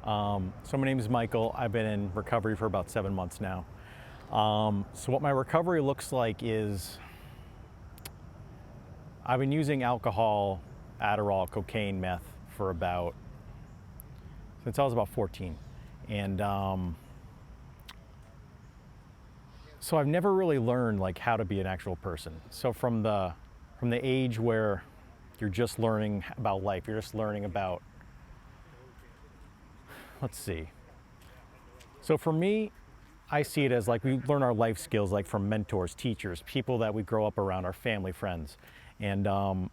So my name is Michael. I've been in recovery for about 7 months now. So what my recovery looks like is I've been using alcohol, Adderall, cocaine, meth for since I was about 14. And so I've never really learned like how to be an actual person. So from the age where you're just learning about life, you're just learning about, let's see. So for me, I see it as like we learn our life skills like from mentors, teachers, people that we grow up around, our family, friends. And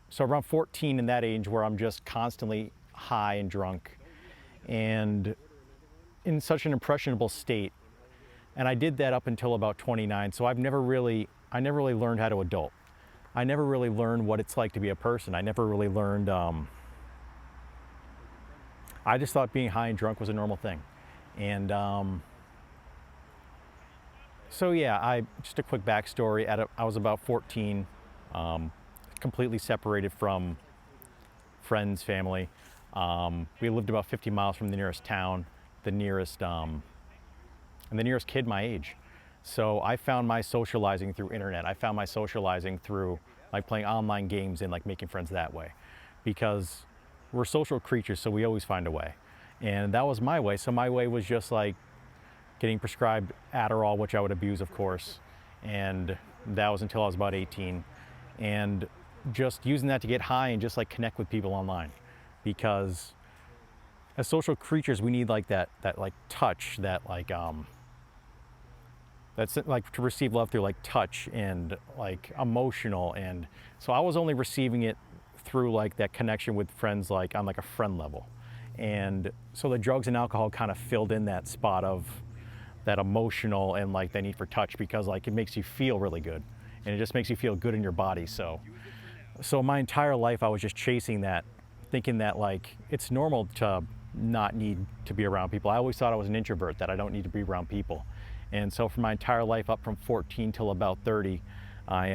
so around 14 in that age where I'm just constantly high and drunk and in such an impressionable state. And I did that up until about 29. So I never really learned how to adult. I never really learned what it's like to be a person. I never really learned, I just thought being high and drunk was a normal thing. And so yeah, just a quick backstory. I was about 14, completely separated from friends, family. We lived about 50 miles from the nearest town, and the nearest kid my age. So I found my socializing through internet. I found my socializing through like playing online games and like making friends that way, because we're social creatures, so we always find a way. And that was my way. So my way was just like getting prescribed Adderall, which I would abuse, of course. And that was until I was about 18. And just using that to get high and just like connect with people online. Because as social creatures, we need like that like touch, that's like to receive love through like touch and like emotional. And so I was only receiving it through like that connection with friends, like on like a friend level. And so the drugs and alcohol kind of filled in that spot of that emotional and like that need for touch, because like it makes you feel really good and it just makes you feel good in your body. So my entire life I was just chasing that, thinking that like it's normal to not need to be around people. I always thought I was an introvert, that I don't need to be around people. And so for my entire life up from 14 till about 30, I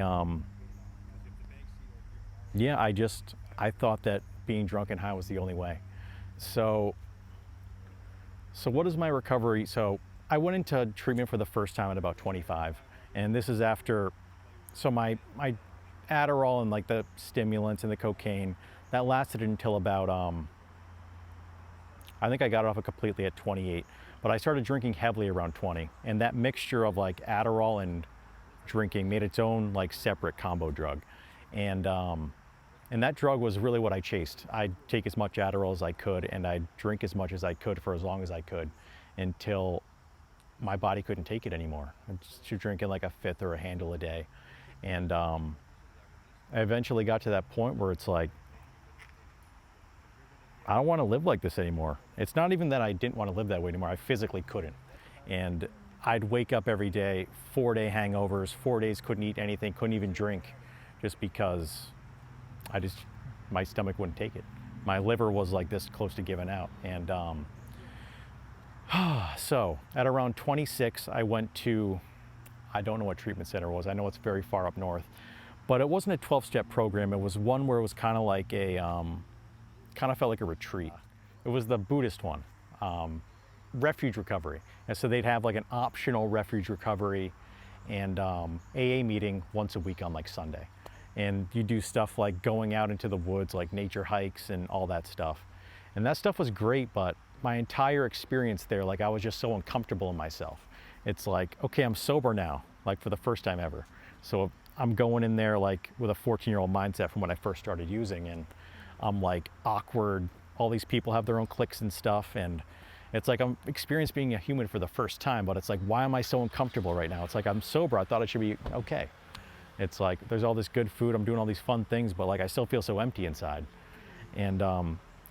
thought that being drunk and high was the only way. So what is my recovery? So I went into treatment for the first time at about 25, and this is after, so my Adderall and like the stimulants and the cocaine, that lasted until about, I think I got it off it completely at 28, but I started drinking heavily around 20. And that mixture of like Adderall and drinking made its own like separate combo drug. And that drug was really what I chased. I'd take as much Adderall as I could, and I'd drink as much as I could for as long as I could, until my body couldn't take it anymore. I was drinking like a fifth or a handle a day. And I eventually got to that point where it's like, I don't want to live like this anymore. It's not even that I didn't want to live that way anymore. I physically couldn't. And I'd wake up every day, 4-day hangovers, 4 days couldn't eat anything, couldn't even drink, just because my stomach wouldn't take it. My liver was like this close to giving out. And so at around 26, I went to, I don't know what treatment center it was. I know it's very far up north, but it wasn't a 12-step program. It was one where it was kind of like kind of felt like a retreat. It was the Buddhist one, refuge recovery. And so they'd have like an optional refuge recovery and AA meeting once a week on like Sunday. And you do stuff like going out into the woods, like nature hikes and all that stuff. And that stuff was great, but my entire experience there, like I was just so uncomfortable in myself. It's like, okay, I'm sober now, like for the first time ever. So I'm going in there like with a 14-year-old mindset from when I first started using, and I'm like awkward. All these people have their own cliques and stuff, and it's like I'm experiencing being a human for the first time, but it's like, why am I so uncomfortable right now? It's like, I'm sober, I thought it should be okay. It's like, there's all this good food, I'm doing all these fun things, but like I still feel so empty inside. And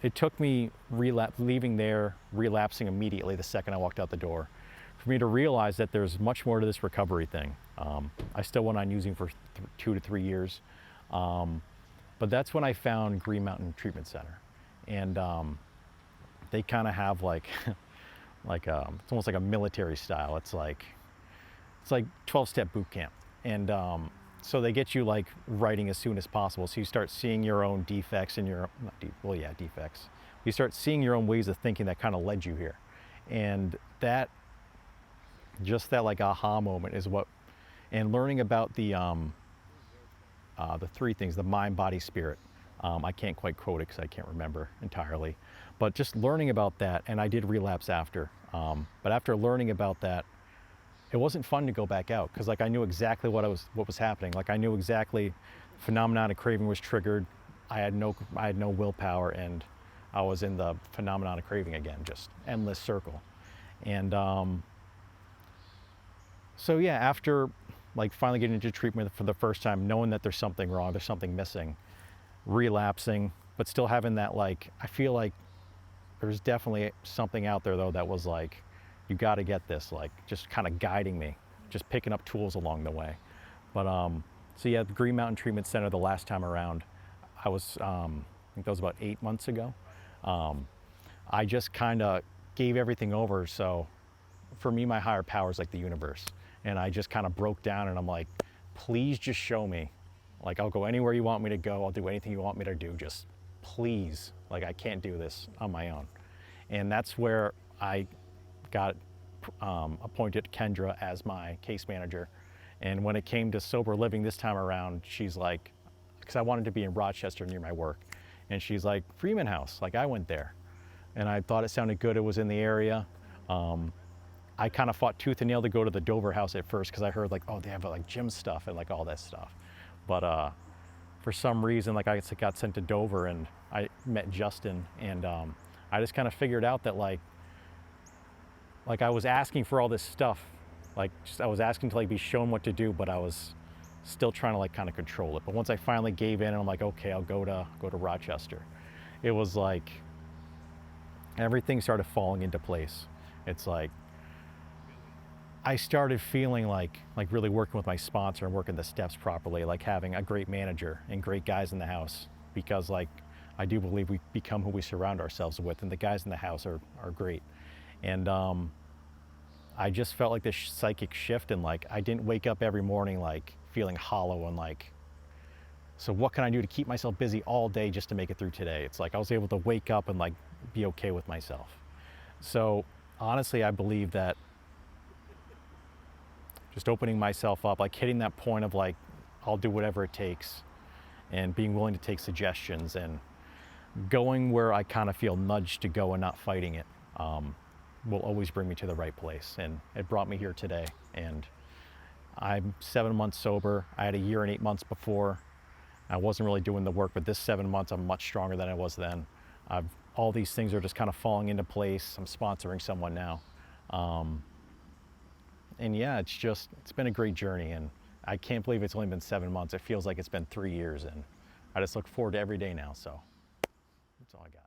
it took me leaving there, relapsing immediately the second I walked out the door, for me to realize that there's much more to this recovery thing. I still went on using for 2 to 3 years. But that's when I found Green Mountain Treatment Center. And they kind of have like, it's almost like a military style. It's like 12-step boot camp. And so they get you like writing as soon as possible. So you start seeing your own defects and defects. You start seeing your own ways of thinking that kind of led you here. And just that like aha moment is what, and learning about the three things, the mind, body, spirit. I can't quite quote it because I can't remember entirely, but just learning about that, and I did relapse after. But after learning about that, it wasn't fun to go back out because like I knew exactly what was happening. Like I knew exactly phenomenon of craving was triggered. I had no willpower, and I was in the phenomenon of craving again, just endless circle. And so yeah, after like finally getting into treatment for the first time, knowing that there's something wrong, there's something missing, relapsing, but still having that like, I feel like there's definitely something out there though that was like, you got to get this, like just kind of guiding me, just picking up tools along the way. But so yeah, the Green Mountain Treatment Center the last time around, I was, I think that was about 8 months ago. I just kind of gave everything over. So for me, my higher power is like the universe. And I just kind of broke down and I'm like, please just show me. Like, I'll go anywhere you want me to go. I'll do anything you want me to do. Just please, like, I can't do this on my own. And that's where I got appointed Kendra as my case manager. And when it came to sober living this time around, she's like, because I wanted to be in Rochester near my work. And she's like, Freeman House, like I went there. And I thought it sounded good, it was in the area. I kind of fought tooth and nail to go to the Dover House at first because I heard like, oh, they have like gym stuff and like all that stuff. But for some reason, like I got sent to Dover and I met Justin, and I just kind of figured out that like I was asking for all this stuff. Like I was asking to like be shown what to do, but I was still trying to like kind of control it. But once I finally gave in and I'm like, okay, I'll go to Rochester. It was like everything started falling into place. It's like I started feeling like really working with my sponsor and working the steps properly, like having a great manager and great guys in the house, because like I do believe we become who we surround ourselves with, and the guys in the house are great. And I just felt like this psychic shift, and like I didn't wake up every morning like feeling hollow and like, so what can I do to keep myself busy all day just to make it through today? It's like I was able to wake up and like be okay with myself. So honestly, I believe that just opening myself up, like hitting that point of like, I'll do whatever it takes, and being willing to take suggestions and going where I kind of feel nudged to go and not fighting it, will always bring me to the right place. And it brought me here today. And I'm 7 months sober. I had a year and 8 months before. I wasn't really doing the work, but this 7 months, I'm much stronger than I was then. All these things are just kind of falling into place. I'm sponsoring someone now. And yeah, it's been a great journey, and I can't believe it's only been 7 months. It feels like it's been 3 years, and I just look forward to every day now, so that's all I got.